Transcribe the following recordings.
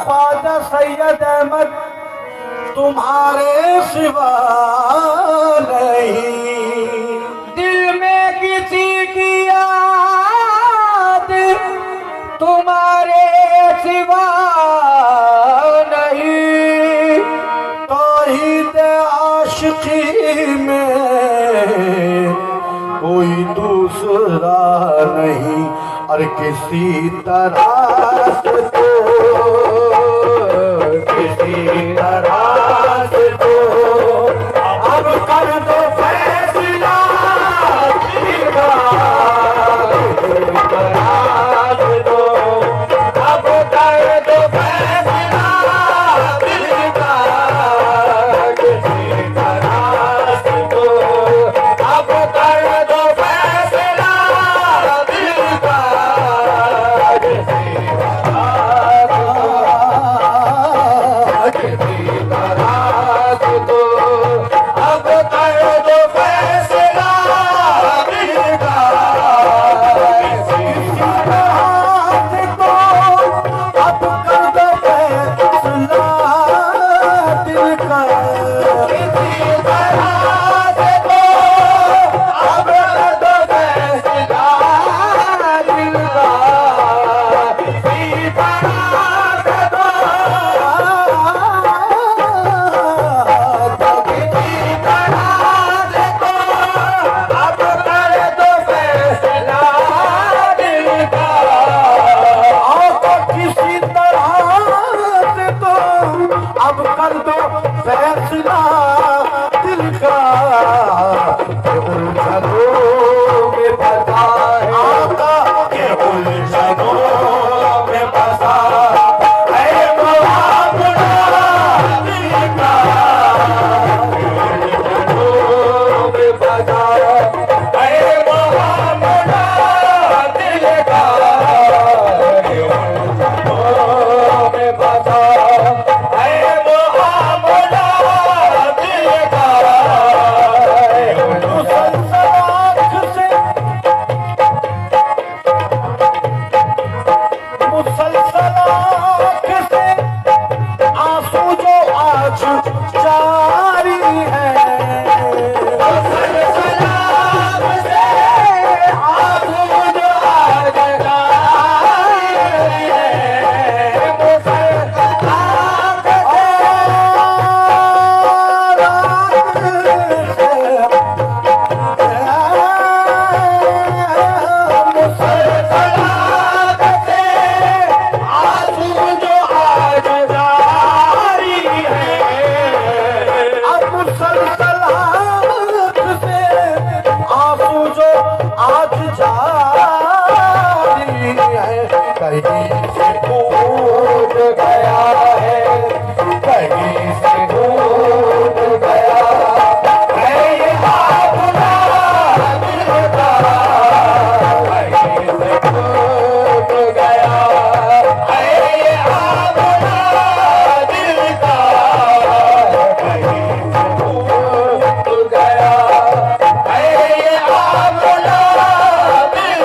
ख्वाजा सैयद अहमद तुम्हारे सिवा नहीं, दिल में किसी की याद तुम्हारे सिवा नहीं, तौहीद आशिकी में कोई दूसरा नहीं, और किसी तरह से तो किसी तरह से तो अब कर दो फैसला दिल का, किसी तरह से तो अब कर दो फैसला दिल का, किसी तरह से तो अब कर दो फैसला दिल का, किसी तरह से तो अब कर दो फैसला दिल का, किसी तरह से तो अब कर दो फैसला दिल का, किसी तरह से तो अब कर दो फैसला दिल का, किसी तरह से तो अब कर दो फैसला दिल का, ये उलझनों में फंसा है आका, ये उलझनों में फंसा है मुआमला दिल का, ये उलझनों में फंसा है मुआमला दिल का, ये उलझनों में फंसा जारी है, सलाम से आंसू जो आज जारी है, मुसलमान से आंसू जो आज जारी है, सल्तनत से आंसू जो आज जारी है, कहीं से टूट गया है, कहीं से टूट गया है ये बाबुला दिल का, कहीं से टूट गया है ये बाबुला दिल का, कहीं गया है ये आमला दिल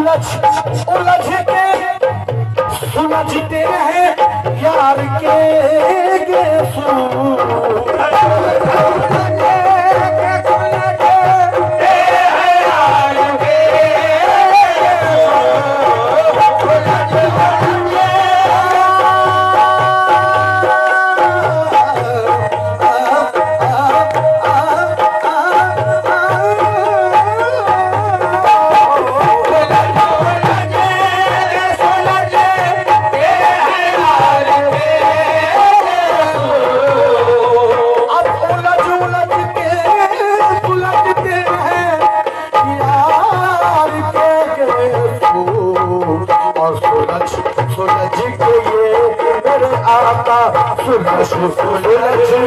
उलझ के सुलझते रहे यार के सुलझ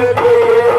के